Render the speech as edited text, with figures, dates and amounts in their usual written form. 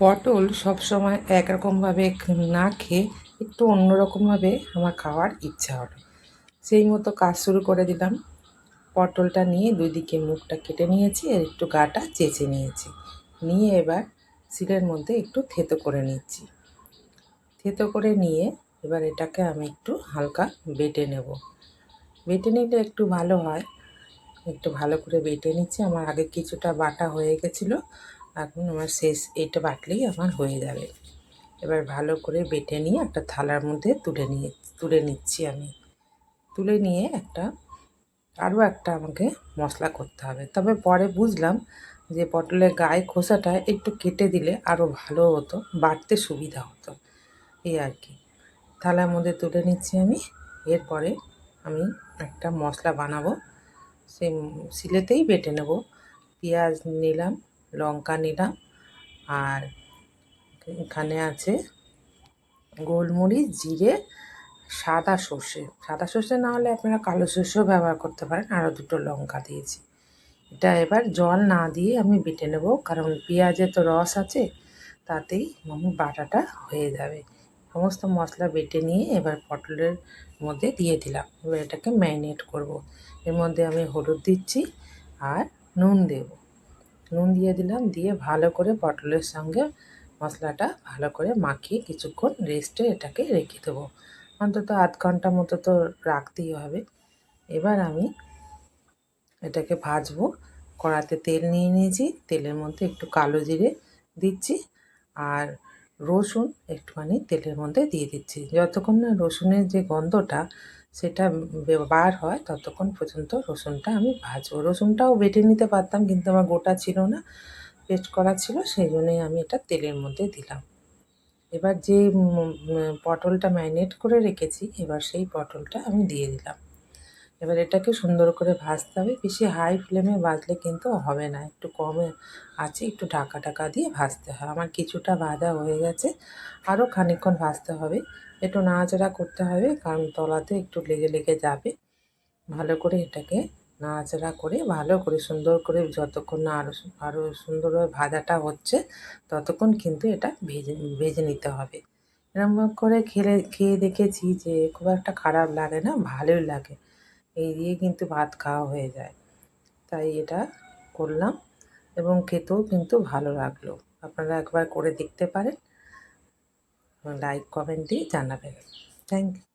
পটল সবসময় একরকমভাবে না খেয়ে একটু অন্যরকমভাবে আমার খাওয়ার ইচ্ছা হলো। সেই মতো কাজ শুরু করে দিলাম। পটলটা নিয়ে দুই দিকে মুখটা কেটে নিয়েছি আর একটু গাটা চেঁচে নিয়েছি। নিয়ে এবার শিলের মধ্যে একটু থেতো করে নিচ্ছি। থেতো করে নিয়ে এবার এটাকে আমি একটু হালকা বেটে নেব। বেটে নিলে একটু ভালো হয়। একটু ভালো করে বেটে নিচ্ছি। আমার আগে কিছুটা বাটা হয়ে গেছিলো, এখন আমার শেষ এইটা বাটলেই আমার হয়ে যাবে। এবার ভালো করে বেটে নিয়ে একটা থালার মধ্যে তুলে নিচ্ছি আমি। তুলে নিয়ে আরও একটা আমাকে মশলা করতে হবে। তবে পরে বুঝলাম যে পটলের গায়ে খোসাটা একটু কেটে দিলে আরও ভালো হতো, বাটতে সুবিধা হতো, এই আর কি। থালার মধ্যে তুলে নিচ্ছি আমি। এরপরে আমি একটা মশলা বানাবো, সেই শিলেতেই বেটে নেব। পেঁয়াজ নিলাম, লঙ্কা নিলাম, আর এখানে আছে গোলমরিচ, জিরে, সাদা সর্ষে না হলে আপনারা কালো সর্ষেও ব্যবহার করতে পারেন। আরও দুটো লঙ্কা দিয়েছি। এটা এবার জল না দিয়ে আমি বেটে নেব, কারণ পেঁয়াজে তো রস আছে, তাতেই আমার বাটাটা হয়ে যাবে। সমস্ত মশলা বেটে নিয়ে এবার পটলের মধ্যে দিয়ে দিলাম। এবার এটাকে ম্যারিনেট করব। এর মধ্যে আমি হলুদ দিচ্ছি আর নুন দেব। নুন দিয়ে দিলাম, দিয়ে ভালো করে পটলের সঙ্গে মশলাটা ভালো করে মাখিয়ে কিছুক্ষণ রেস্টে এটাকে রেখে দেবো। অন্তত আধ ঘন্টা মতো তো রাখতেই হবে। এবার আমি এটাকে ভাজবো। কড়াতে তেল নিয়ে নিয়েছি, তেলের মধ্যে একটু কালো জিরে দিচ্ছি আর রসুন একটুখানি তেলের মধ্যে দিয়ে দিচ্ছি। যতক্ষণ না রসুনের যে গন্ধটা সেটা বার হয় ততক্ষণ পর্যন্ত রসুনটা আমি ভাজবো। রসুনটাও বেটে নিতে পারতাম, কিন্তু আমার গোটা ছিল না, পেস্ট করা ছিল, সেই জন্যই আমি এটা তেলের মধ্যে দিলাম। এবার যে পটলটা ম্যারিনেট করে রেখেছি, এবার সেই পটলটা আমি দিয়ে দিলাম। এবার এটাকে সুন্দর করে ভাজতে হবে। বেশি হাই ফ্লেমে ভাজলে কিন্তু হবে না, একটু কমে আছে, একটু ঢাকা দিয়ে ভাজতে হয়। আমার কিছুটা ভাজা হয়ে গেছে, আরও খানিকক্ষণ ভাজতে হবে। একটু নাড়াচাড়া করতে হবে, কারণ তলাতে একটু লেগে যাবে। ভালো করে এটাকে নাড়াচাড়া করে ভালো করে সুন্দর করে যতক্ষণ না আরও সুন্দরভাবে ভাজাটা হচ্ছে ততক্ষণ কিন্তু এটা ভেজে নিতে হবে। এরকম করে খেয়ে দেখেছি যে খুব একটা খারাপ লাগে না, ভালোই লাগে। এই দিয়ে কিন্তু ভাত খাওয়া হয়ে যায়। তাই এটা করলাম এবং খেতেও কিন্তু ভালো লাগলো। আপনারা একবার করে দেখতে পারেন, লাইক কমেন্ট দিয়ে জানাবেন। Thank you.